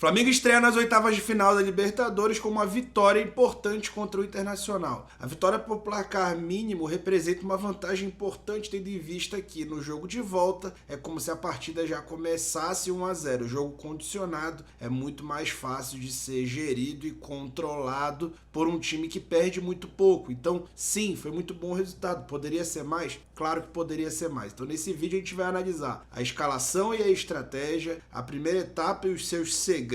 Flamengo estreia nas oitavas de final da Libertadores com uma vitória importante contra o Internacional. A vitória por placar mínimo representa uma vantagem importante, tendo em vista que no jogo de volta é como se a partida já começasse 1-0. O jogo condicionado é muito mais fácil de ser gerido e controlado por um time que perde muito pouco. Então, sim, foi muito bom o resultado. Poderia ser mais? Claro que poderia ser mais. Então, nesse vídeo a gente vai analisar a escalação e a estratégia, a primeira etapa e os seus segredos,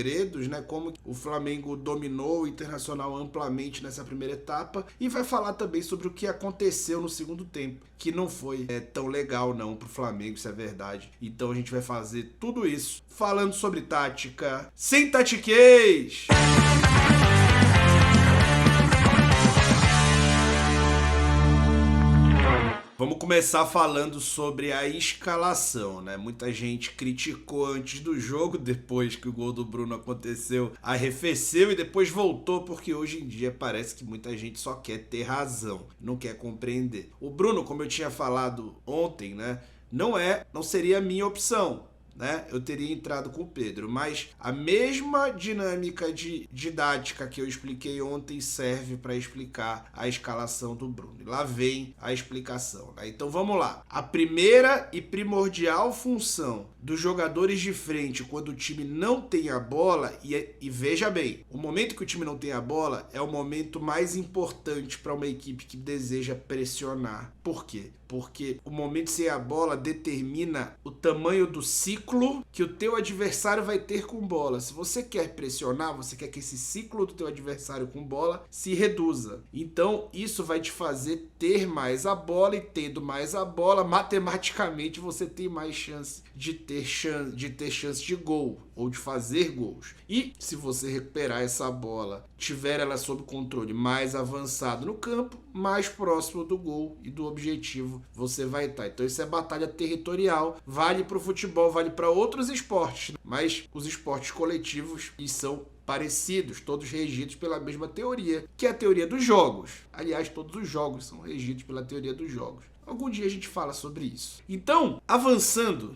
né? Como o Flamengo dominou o Internacional amplamente nessa primeira etapa, e vai falar também sobre o que aconteceu no segundo tempo, que não foi tão legal não pro Flamengo, isso é verdade. Então a gente vai fazer tudo isso falando sobre tática sem tatiquês! Vamos começar falando sobre a escalação, né? Muita gente criticou antes do jogo, depois que o gol do Bruno aconteceu, arrefeceu e depois voltou, porque hoje em dia parece que muita gente só quer ter razão, não quer compreender. O Bruno, como eu tinha falado ontem, né? Não seria a minha opção, né? Eu teria entrado com o Pedro, mas a mesma dinâmica didática que eu expliquei ontem serve para explicar a escalação do Bruno. E lá vem a explicação, né? Então vamos lá. A primeira e primordial função dos jogadores de frente quando o time não tem a bola, e veja bem, o momento que o time não tem a bola é o momento mais importante para uma equipe que deseja pressionar. Por quê? Porque o momento sem a bola determina o tamanho do ciclo que o teu adversário vai ter com bola. Se você quer pressionar, você quer que esse ciclo do teu adversário com bola se reduza. Então, isso vai te fazer ter mais a bola, e tendo mais a bola, matematicamente você tem mais chance de ter chance de gol ou de fazer gols. E se você recuperar essa bola, tiver ela sob controle, mais avançado no campo, mais próximo do gol e do objetivo você vai estar. Então isso é batalha territorial, vale para o futebol, vale para outros esportes, mas os esportes coletivos e são parecidos, todos regidos pela mesma teoria, que é a teoria dos jogos. Aliás, todos os jogos são regidos pela teoria dos jogos. Algum dia a gente fala sobre isso. Então, avançando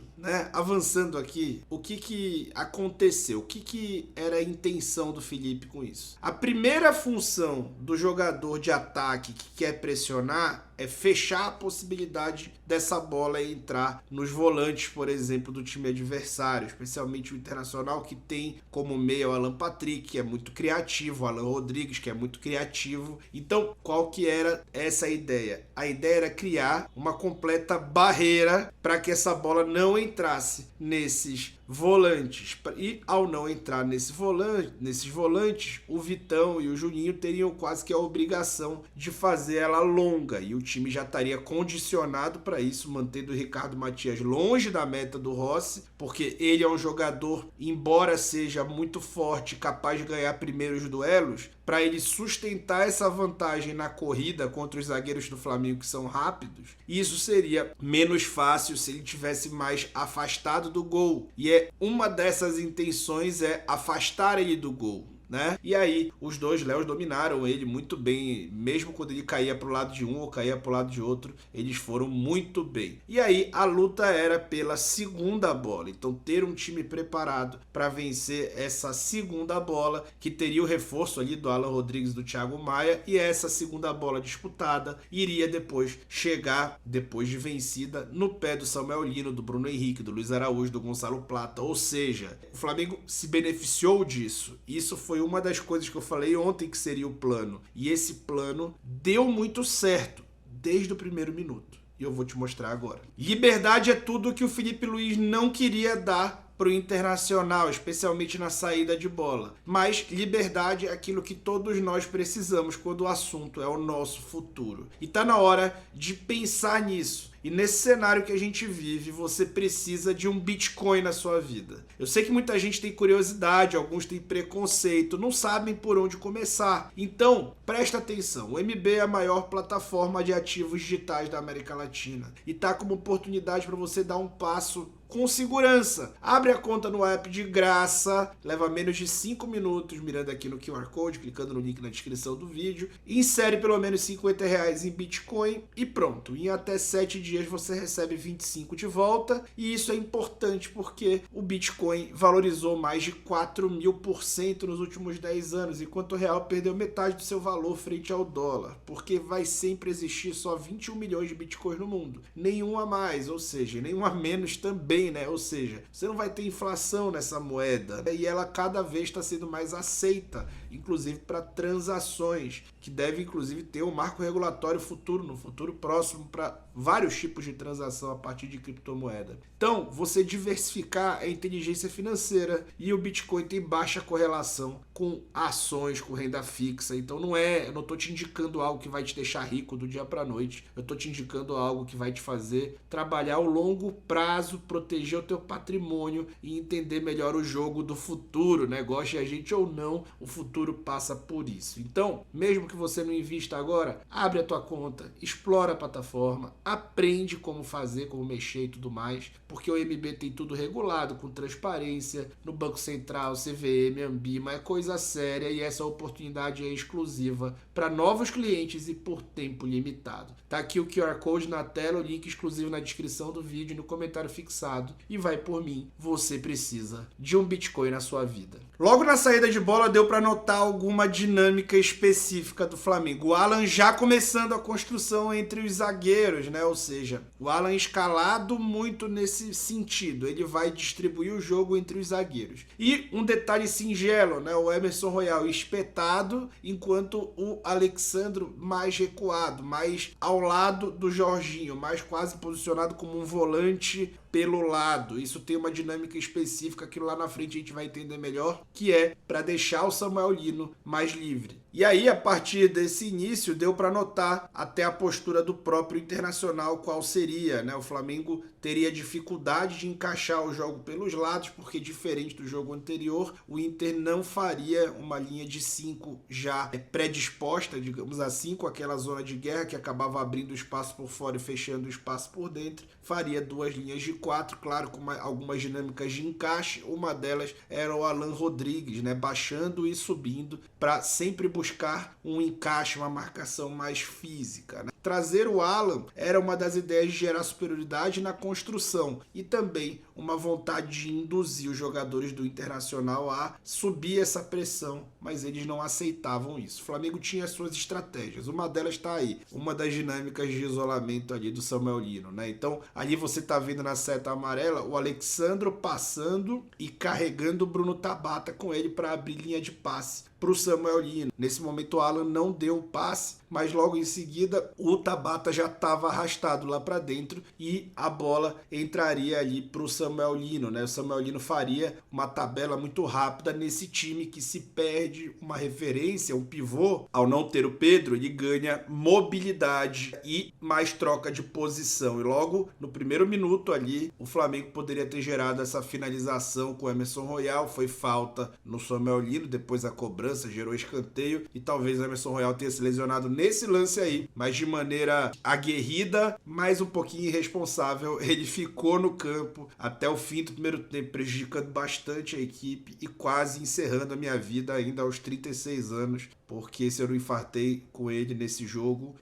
aqui, o que aconteceu? O que era a intenção do Felipe com isso? A primeira função do jogador de ataque que quer pressionar é fechar a possibilidade dessa bola entrar nos volantes, por exemplo, do time adversário, especialmente o Internacional, que tem como meia o Alan Patrick, que é muito criativo, o Alan Rodrigues, que é muito criativo. Então, qual que era essa ideia? A ideia era criar uma completa barreira para que essa bola não entrasse nesses volantes. E ao não entrar nesses volantes, o Vitão e o Juninho teriam quase que a obrigação de fazer ela longa, e o time já estaria condicionado para isso, mantendo o Ricardo Matias longe da meta do Rossi, porque ele é um jogador, embora seja muito forte, capaz de ganhar primeiros duelos, para ele sustentar essa vantagem na corrida contra os zagueiros do Flamengo, que são rápidos, isso seria menos fácil se ele tivesse mais afastado do gol. E uma dessas intenções é afastar ele do gol, né? E aí, os dois Léos dominaram ele muito bem, mesmo quando ele caía para o lado de um ou caía para o lado de outro, eles foram muito bem. E aí, a luta era pela segunda bola, então ter um time preparado para vencer essa segunda bola, que teria o reforço ali do Alan Rodrigues e do Thiago Maia, e essa segunda bola disputada iria depois chegar, depois de vencida, no pé do Samuel Lino, do Bruno Henrique, do Luiz Araújo, do Gonçalo Plata, ou seja, o Flamengo se beneficiou disso. Isso foi uma das coisas que eu falei ontem que seria o plano. E esse plano deu muito certo desde o primeiro minuto. E eu vou te mostrar agora. Liberdade é tudo que o Felipe Luiz não queria dar para o Internacional, especialmente na saída de bola. Mas liberdade é aquilo que todos nós precisamos quando o assunto é o nosso futuro. E tá na hora de pensar nisso. E nesse cenário que a gente vive, você precisa de um Bitcoin na sua vida. Eu sei que muita gente tem curiosidade, alguns têm preconceito, não sabem por onde começar. Então, presta atenção. O MB é a maior plataforma de ativos digitais da América Latina. E tá como oportunidade para você dar um passo com segurança. Abre a conta no app de graça, leva menos de 5 minutos, mirando aqui no QR Code, clicando no link na descrição do vídeo, insere pelo menos R$ 50 em Bitcoin e pronto. Em até 7 dias você recebe 25 de volta, e isso é importante porque o Bitcoin valorizou mais de 4.000% nos últimos 10 anos, enquanto o real perdeu metade do seu valor frente ao dólar, porque vai sempre existir só 21 milhões de Bitcoins no mundo, nenhum a mais, ou seja, nenhum a menos também, né? Ou seja, você não vai ter inflação nessa moeda, e ela cada vez está sendo mais aceita, inclusive para transações, que deve inclusive ter um marco regulatório futuro, no futuro próximo, para vários tipos de transação a partir de criptomoeda. Então, você diversificar a inteligência financeira, e o Bitcoin tem baixa correlação com ações, com renda fixa. Então eu não estou te indicando algo que vai te deixar rico do dia para a noite. Eu estou te indicando algo que vai te fazer trabalhar ao longo prazo, proteger o teu patrimônio e entender melhor o jogo do futuro, né? Goste a gente ou não, o futuro passa por isso. Então, mesmo que você não invista agora, abre a tua conta, explora a plataforma, aprende como fazer, como mexer e tudo mais, porque o MB tem tudo regulado, com transparência, no Banco Central, CVM, Anbima, é coisa séria, e essa oportunidade é exclusiva para novos clientes e por tempo limitado. Tá aqui o QR Code na tela, o link exclusivo na descrição do vídeo e no comentário fixado, e vai por mim, você precisa de um Bitcoin na sua vida. Logo na saída de bola deu para notar alguma dinâmica específica do Flamengo. O Alan já começando a construção entre os zagueiros, né? Ou seja, o Alan escalado muito nesse sentido. Ele vai distribuir o jogo entre os zagueiros. E um detalhe singelo, né? O Emerson Royal espetado, enquanto o Alexandro mais recuado, mais ao lado do Jorginho, mais quase posicionado como um volante pelo lado. Isso tem uma dinâmica específica que lá na frente a gente vai entender melhor, que é para deixar o Samuel Lino mais livre. E aí, a partir desse início, deu para notar até a postura do próprio Internacional qual seria, né? O Flamengo teria dificuldade de encaixar o jogo pelos lados, porque diferente do jogo anterior, o Inter não faria uma linha de 5 já predisposta, digamos assim, com aquela zona de guerra que acabava abrindo espaço por fora e fechando o espaço por dentro. Faria 2 linhas de 4, claro, com algumas dinâmicas de encaixe. Uma delas era o Alan Rodrigues, né? Baixando e subindo para sempre buscar um encaixe, uma marcação mais física, né? Trazer o Alan era uma das ideias de gerar superioridade na construção e também uma vontade de induzir os jogadores do Internacional a subir essa pressão, mas eles não aceitavam isso. O Flamengo tinha as suas estratégias, uma delas está aí, uma das dinâmicas de isolamento ali do Samuel Lino, né? Então, ali você está vendo na seta amarela o Alexandro passando e carregando o Bruno Tabata com ele para abrir linha de passe para o Samuel Lino. Nesse momento o Alan não deu o passe, mas logo em seguida o Tabata já estava arrastado lá para dentro e a bola entraria ali para o Samuel Lino, né? O Samuel Lino faria uma tabela muito rápida nesse time que se perde uma referência, um pivô. Ao não ter o Pedro, ele ganha mobilidade e mais troca de posição. E logo no primeiro minuto ali, o Flamengo poderia ter gerado essa finalização com o Emerson Royal. Foi falta no Samuel Lino, depois a cobrança gerou escanteio e talvez o Emerson Royal tenha se lesionado nesse lance aí, mas de maneira aguerrida, mas um pouquinho irresponsável. Ele ficou no campo até o fim do primeiro tempo, prejudicando bastante a equipe e quase encerrando a minha vida ainda aos 36 anos, porque se eu não infartei com ele nesse jogo,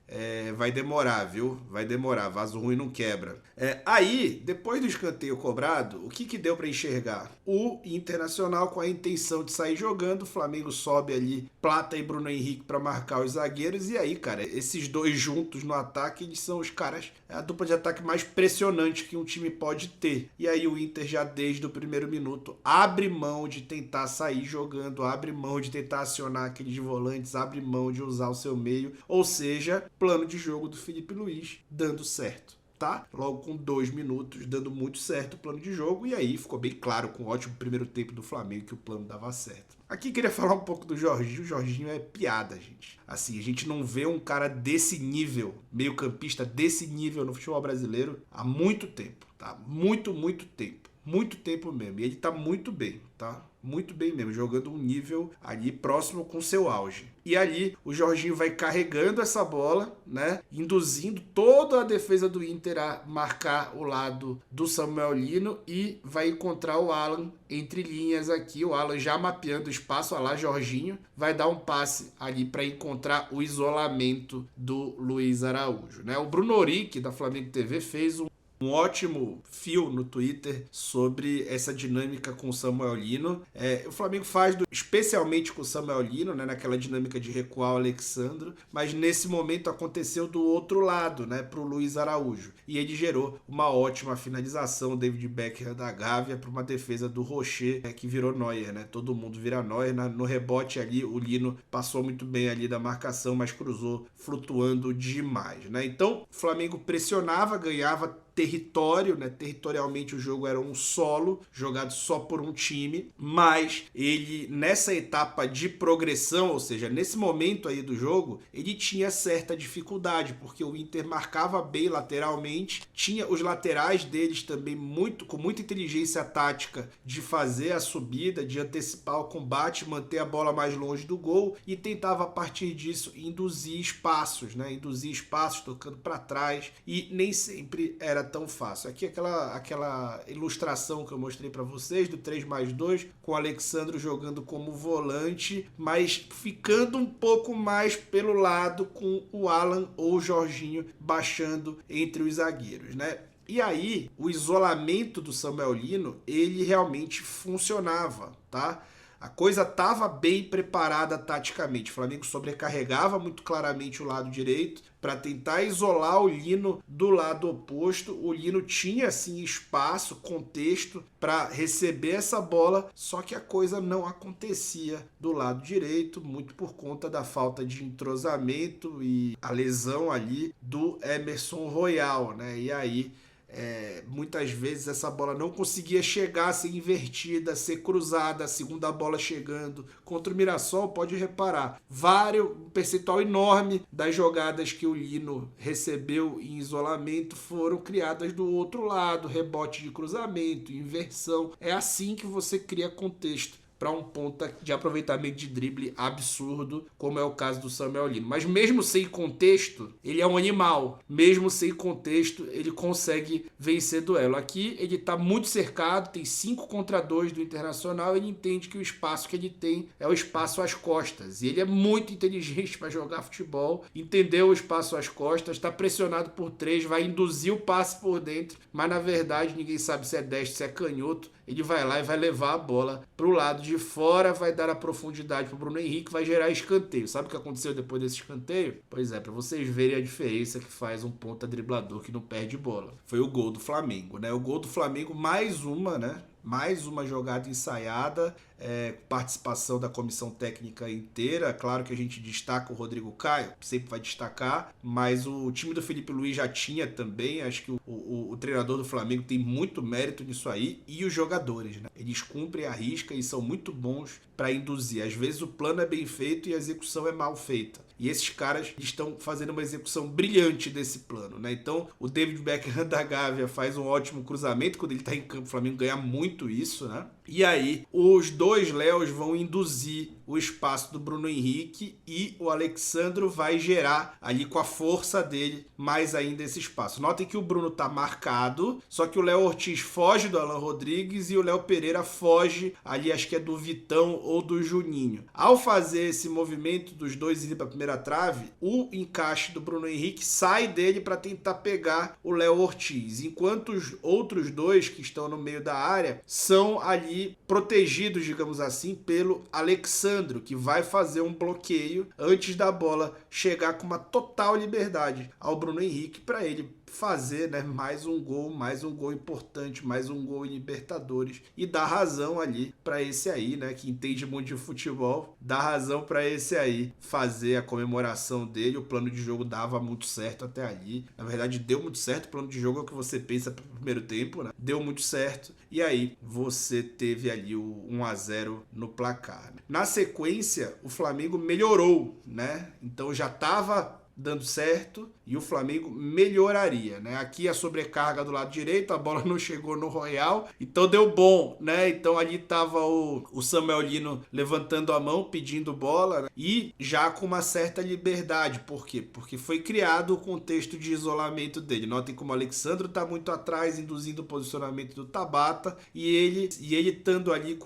vai demorar, viu? Vai demorar, vaso ruim não quebra. Aí, depois do escanteio cobrado, o que deu para enxergar? O Internacional com a intenção de sair jogando, o Flamengo sobe ali, Plata e Bruno Henrique para marcar os zagueiros, e aí, cara, esses dois juntos no ataque, eles são os caras, a dupla de ataque mais pressionante que um time pode ter. E aí o Inter já desde o primeiro minuto abre mão de tentar sair jogando, abre mão de tentar acionar aqueles volantes, abre mão de usar o seu meio, ou seja, plano de jogo do Felipe Luiz dando certo. Tá? Logo com 2 minutos, dando muito certo o plano de jogo, e aí ficou bem claro com o ótimo primeiro tempo do Flamengo que o plano dava certo. Aqui queria falar um pouco do Jorginho. O Jorginho é piada, gente. Assim, a gente não vê um cara desse nível, meio campista desse nível no futebol brasileiro há muito tempo, tá? Muito tempo. Muito tempo mesmo. E ele tá muito bem, tá? muito bem mesmo, jogando um nível ali próximo com seu auge. E ali o Jorginho vai carregando essa bola, né, induzindo toda a defesa do Inter a marcar o lado do Samuel Lino e vai encontrar o Alan entre linhas aqui, o Alan já mapeando o espaço, olha lá, Jorginho, vai dar um passe ali para encontrar o isolamento do Luiz Araújo, né? O Bruno Oric, da Flamengo TV, fez um ótimo fio no Twitter sobre essa dinâmica com o Samuel Lino. O Flamengo faz especialmente com o Samuel Lino, né, naquela dinâmica de recuar o Alexandro, mas nesse momento aconteceu do outro lado, né, para o Luiz Araújo. E ele gerou uma ótima finalização, David Beckham da Gávea, para uma defesa do Rocher, que virou Neuer, né? Todo mundo vira Neuer. No rebote ali, o Lino passou muito bem ali da marcação, mas cruzou flutuando demais, né? Então, o Flamengo pressionava, ganhava território, né? Territorialmente o jogo era um solo, jogado só por um time, mas ele, nessa etapa de progressão, ou seja, nesse momento aí do jogo, ele tinha certa dificuldade, porque o Inter marcava bem lateralmente, tinha os laterais deles também com muita inteligência tática de fazer a subida, de antecipar o combate, manter a bola mais longe do gol e tentava a partir disso induzir espaços, né? Induzir espaços tocando para trás e nem sempre era tão fácil. Aqui aquela ilustração que eu mostrei para vocês do 3+2 com o Alexandro jogando como volante, mas ficando um pouco mais pelo lado com o Alan ou o Jorginho baixando entre os zagueiros, né? E aí, o isolamento do Samuel Lino, ele realmente funcionava, tá? A coisa estava bem preparada taticamente. O Flamengo sobrecarregava muito claramente o lado direito para tentar isolar o Lino do lado oposto. O Lino tinha, assim, espaço, contexto para receber essa bola, só que a coisa não acontecia do lado direito, muito por conta da falta de entrosamento e a lesão ali do Emerson Royal, né? E aí, muitas vezes essa bola não conseguia chegar, ser invertida, ser cruzada, a segunda bola chegando. Contra o Mirassol, pode reparar, um percentual enorme das jogadas que o Lino recebeu em isolamento foram criadas do outro lado, rebote de cruzamento, inversão. É assim que você cria contexto para um ponta de aproveitamento de drible absurdo, como é o caso do Samuel Lino. Mas mesmo sem contexto, ele é um animal. Mesmo sem contexto, ele consegue vencer duelo. Aqui ele está muito cercado, tem 5 contra 2 do Internacional, ele entende que o espaço que ele tem é o espaço às costas. E ele é muito inteligente para jogar futebol, entendeu o espaço às costas, está pressionado por 3, vai induzir o passe por dentro, mas na verdade ninguém sabe se é destro, se é canhoto. Ele vai lá e vai levar a bola para o lado de fora, vai dar a profundidade para o Bruno Henrique, vai gerar escanteio. Sabe o que aconteceu depois desse escanteio? Pois é, para vocês verem a diferença que faz um ponta driblador que não perde bola. Foi o gol do Flamengo, né? O gol do Flamengo, mais uma jogada ensaiada, participação da comissão técnica inteira. Claro que a gente destaca o Rodrigo Caio, sempre vai destacar, mas o time do Felipe Luiz já tinha também. Acho que o treinador do Flamengo tem muito mérito nisso aí, e os jogadores, né? Eles cumprem a risca e são muito bons para induzir. Às vezes o plano é bem feito e a execução é mal feita. E esses caras estão fazendo uma execução brilhante desse plano, né? Então, o David Beckham da Gávea faz um ótimo cruzamento. Quando ele está em campo, o Flamengo ganha muito isso, né? E aí, os dois Léos vão induzir o espaço do Bruno Henrique e o Alexandro vai gerar ali com a força dele mais ainda esse espaço. Notem que o Bruno está marcado, só que o Léo Ortiz foge do Alan Rodrigues e o Léo Pereira foge ali, acho que é do Vitão ou do Juninho. Ao fazer esse movimento dos dois indo para a primeira trave, o encaixe do Bruno Henrique sai dele para tentar pegar o Léo Ortiz, enquanto os outros dois que estão no meio da área são ali protegidos, digamos assim, pelo Alexandro, que vai fazer um bloqueio antes da bola chegar com uma total liberdade ao Bruno Henrique para ele fazer, né, mais um gol importante, mais um gol em Libertadores e dar razão ali para esse aí, né, que entende muito de futebol, dar razão para esse aí fazer a comemoração dele. O plano de jogo dava muito certo até ali, na verdade deu muito certo. O plano de jogo é o que você pensa pro primeiro tempo, né, deu muito certo, e aí você teve ali o 1-0 no placar. Na sequência, o Flamengo melhorou, né, então já estava dando certo e o Flamengo melhoraria, né? Aqui a sobrecarga do lado direito, a bola não chegou no Royal, então deu bom, né? Então ali tava o Samuel Lino levantando a mão, pedindo bola, né? E já com uma certa liberdade. Por quê? Porque foi criado o contexto de isolamento dele. Notem como o Alexandro tá muito atrás, induzindo o posicionamento do Tabata, e ele estando ali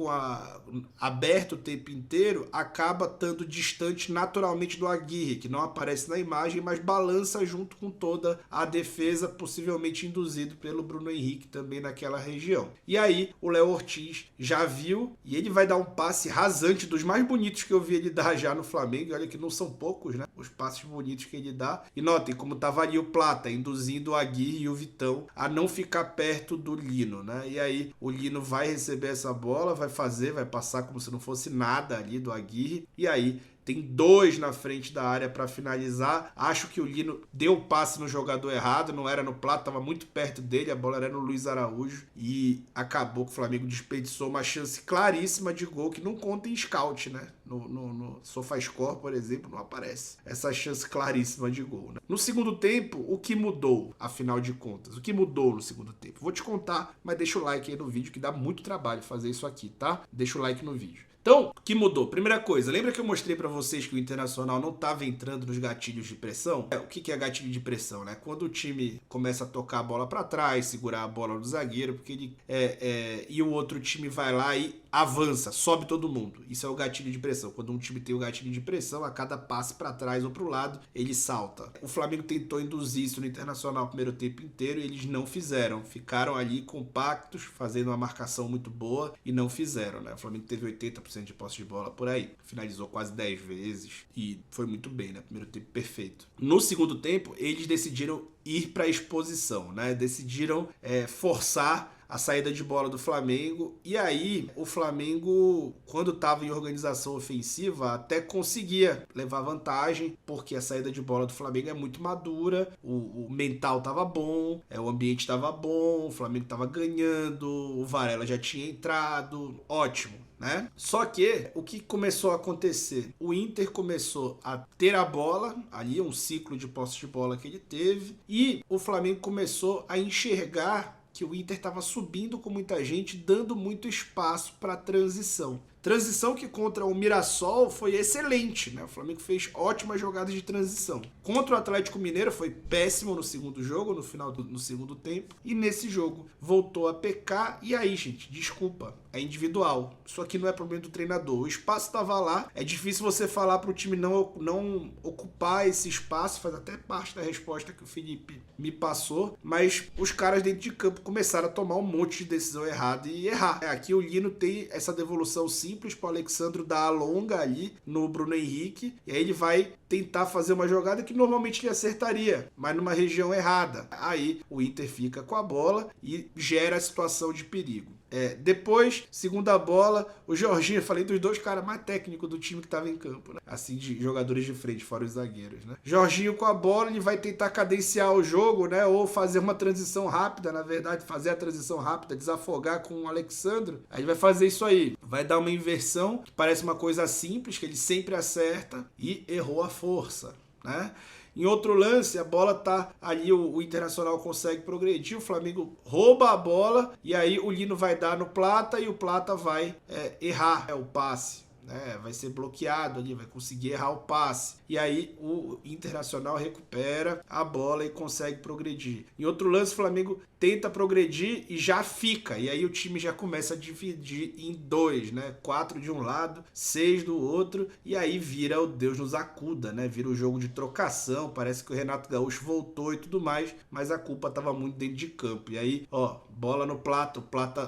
aberto o tempo inteiro, acaba estando distante naturalmente do Aguirre, que não aparece na imagem, mas balança junto com toda a defesa, possivelmente induzido pelo Bruno Henrique também naquela região. E aí o Léo Ortiz já viu e ele vai dar um passe rasante, dos mais bonitos que eu vi ele dar já no Flamengo. E olha que não são poucos, né? Os passes bonitos que ele dá. E notem como tava ali o Plata, induzindo o Aguirre e o Vitão a não ficar perto do Lino, né? E aí o Lino vai receber essa bola, vai passar como se não fosse nada ali do Aguirre. E aí tem 2 na frente da área para finalizar. Acho que o Lino deu o passe no jogador errado, não era no Plata, estava muito perto dele, a bola era no Luiz Araújo e acabou que o Flamengo desperdiçou uma chance claríssima de gol que não conta em scout, né? No SofaScore, por exemplo, não aparece essa chance claríssima de gol, né? No segundo tempo, o que mudou, afinal de contas? O que mudou no segundo tempo? Vou te contar, mas deixa o like aí no vídeo que dá muito trabalho fazer isso aqui, tá? Deixa o like no vídeo. Então, o que mudou? Primeira coisa, lembra que eu mostrei pra vocês que o Internacional não estava entrando nos gatilhos de pressão? O que é gatilho de pressão, né? Quando o time começa a tocar a bola pra trás, segurar a bola do zagueiro, porque ele e o outro time vai lá e avança, sobe todo mundo. Isso é o gatilho de pressão. Quando um time tem o gatilho de pressão, a cada passe pra trás ou pro lado, ele salta. O Flamengo tentou induzir isso no Internacional o primeiro tempo inteiro e eles não fizeram. Ficaram ali compactos, fazendo uma marcação muito boa e não fizeram, né? O Flamengo teve 80% de posse de bola por aí. Finalizou quase 10 vezes e foi muito bem, né? Primeiro tempo perfeito. No segundo tempo, eles decidiram ir para a exposição, né? Decidiram forçar a saída de bola do Flamengo, e aí o Flamengo, quando estava em organização ofensiva, até conseguia levar vantagem, porque a saída de bola do Flamengo é muito madura, o mental estava bom, o ambiente estava bom, o Flamengo estava ganhando, o Varela já tinha entrado, ótimo. Né? Só que o que começou a acontecer? O Inter começou a ter a bola, ali um ciclo de posse de bola que ele teve, e o Flamengo começou a enxergar que o Inter estava subindo com muita gente, dando muito espaço para transição. Transição que contra o Mirassol foi excelente, né? O Flamengo fez ótimas jogadas de transição. Contra o Atlético Mineiro foi péssimo no segundo jogo, no segundo tempo. E nesse jogo voltou a pecar. E aí, gente, desculpa, é individual. Isso aqui não é problema do treinador. O espaço estava lá. É difícil você falar para o time não ocupar esse espaço. Faz até parte da resposta que o Felipe me passou. Mas os caras dentro de campo começaram a tomar um monte de decisão errada e errar. Aqui o Lino tem essa devolução simples para o Alexandro dar a longa ali no Bruno Henrique, e aí ele vai tentar fazer uma jogada que normalmente ele acertaria, mas numa região errada. Aí o Inter fica com a bola e gera a situação de perigo. Depois, segunda bola, o Jorginho, falei dos 2 caras mais técnicos do time que estava em campo, né? Assim, de jogadores de frente, fora os zagueiros, né? Jorginho com a bola, ele vai tentar cadenciar o jogo, né? Ou fazer uma transição rápida, na verdade, fazer a transição rápida, desafogar com o Alexandro. Aí ele vai fazer isso aí. Vai dar uma inversão, que parece uma coisa simples, que ele sempre acerta, e errou a força, né? Em outro lance, a bola tá ali, o Internacional consegue progredir, o Flamengo rouba a bola e aí o Lino vai dar no Plata e o Plata vai errar o passe. Vai ser bloqueado ali, vai conseguir errar o passe. E aí o Internacional recupera a bola e consegue progredir. Em outro lance, o Flamengo tenta progredir e já fica. E aí o time já começa a dividir em 2, né? 4 de um lado, 6 do outro. E aí vira o Deus nos acuda, né? Vira o jogo de trocação. Parece que o Renato Gaúcho voltou e tudo mais, mas a culpa estava muito dentro de campo. E aí, bola no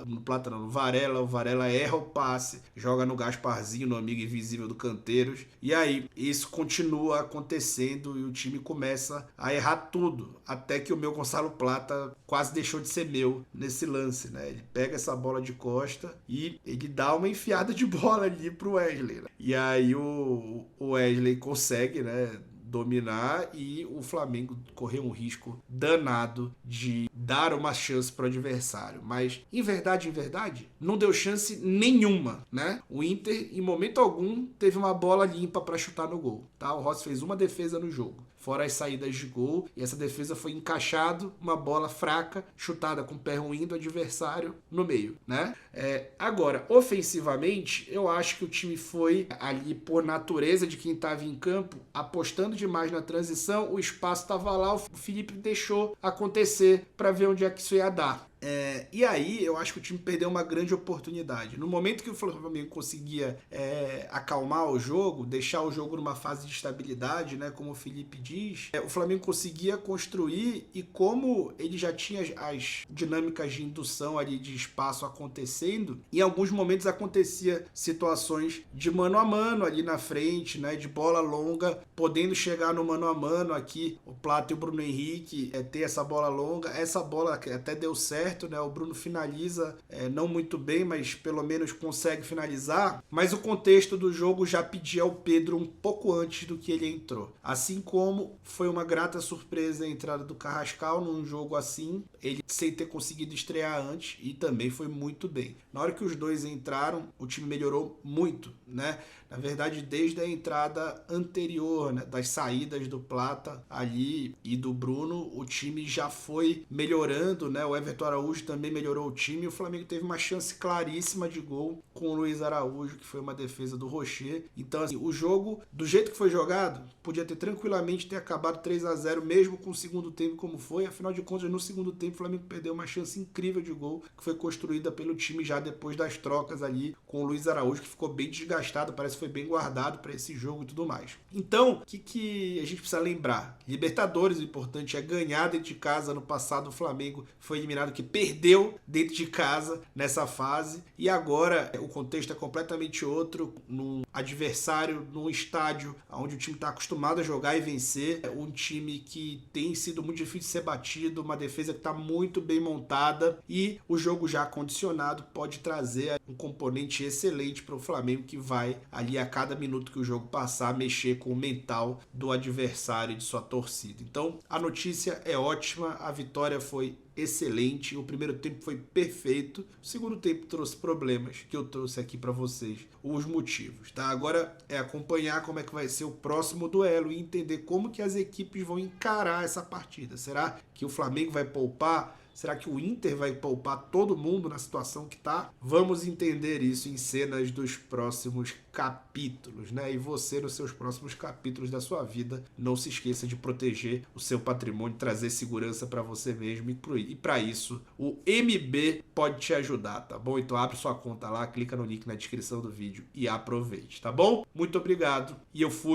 no Varela. O Varela erra o passe, joga no Gasparzinho, no amigo invisível do Canteiros. E aí, isso continua acontecendo e o time começa a errar tudo. Até que o meu Gonçalo Plata quase deixou de ser meu nesse lance, né? Ele pega essa bola de costa e ele dá uma enfiada de bola ali pro Wesley, né? E aí o Wesley consegue, né, dominar e o Flamengo correu um risco danado de dar uma chance para o adversário. Mas, em verdade, não deu chance nenhuma, né? O Inter, em momento algum, teve uma bola limpa para chutar no gol, tá? O Rossi fez uma defesa no jogo, fora as saídas de gol, e essa defesa foi encaixado, uma bola fraca, chutada com o pé ruim do adversário no meio, né? Agora, ofensivamente, eu acho que o time foi ali, por natureza de quem estava em campo, apostando demais na transição, o espaço estava lá, o Felipe deixou acontecer para ver onde é que isso ia dar. E aí eu acho que o time perdeu uma grande oportunidade. No momento que o Flamengo conseguia acalmar o jogo, deixar o jogo numa fase de estabilidade, né, como o Felipe diz, o Flamengo conseguia construir, e como ele já tinha as dinâmicas de indução ali de espaço acontecendo, em alguns momentos acontecia situações de mano a mano ali na frente, né, de bola longa, podendo chegar no mano a mano aqui, o Plata e o Bruno Henrique ter essa bola longa. Essa bola até deu certo, né? O Bruno finaliza, não muito bem, mas pelo menos consegue finalizar. Mas o contexto do jogo já pedia ao Pedro um pouco antes do que ele entrou. Assim como foi uma grata surpresa a entrada do Carrascal num jogo assim, ele sem ter conseguido estrear antes, e também foi muito bem. Na hora que os dois entraram, o time melhorou muito, né? Na verdade, desde a entrada anterior, né, das saídas do Plata ali e do Bruno, o time já foi melhorando, né? O Everton Araújo também melhorou o time, e o Flamengo teve uma chance claríssima de gol com o Luiz Araújo, que foi uma defesa do Rocher. Então, assim, o jogo, do jeito que foi jogado, podia ter tranquilamente acabado 3-0, mesmo com o segundo tempo como foi. Afinal de contas, no segundo tempo, o Flamengo perdeu uma chance incrível de gol, que foi construída pelo time já depois das trocas ali, com o Luiz Araújo, que ficou bem desgastado, parece que foi bem guardado para esse jogo e tudo mais. Então, o que a gente precisa lembrar? Libertadores, o importante é ganhar dentro de casa. No passado, o Flamengo foi eliminado, que perdeu dentro de casa nessa fase, e agora o contexto é completamente outro, num adversário, num estádio onde o time está acostumado a jogar e vencer, um time que tem sido muito difícil de ser batido, uma defesa que está muito bem montada, e o jogo já condicionado pode trazer um componente excelente para o Flamengo, que vai ali a cada minuto que o jogo passar mexer com o mental do adversário e de sua torcida. Então a notícia é ótima, a vitória foi excelente, o primeiro tempo foi perfeito, o segundo tempo trouxe problemas, que eu trouxe aqui para vocês os motivos, tá? Agora é acompanhar como é que vai ser o próximo duelo e entender como que as equipes vão encarar essa partida. Será que o Flamengo vai poupar? Será que o Inter vai poupar todo mundo na situação que tá? Vamos entender isso em cenas dos próximos capítulos, né? E você, nos seus próximos capítulos da sua vida, não se esqueça de proteger o seu patrimônio, trazer segurança para você mesmo, e para isso o MB pode te ajudar, tá bom? Então abre sua conta lá, clica no link na descrição do vídeo e aproveite, tá bom? Muito obrigado e eu fui!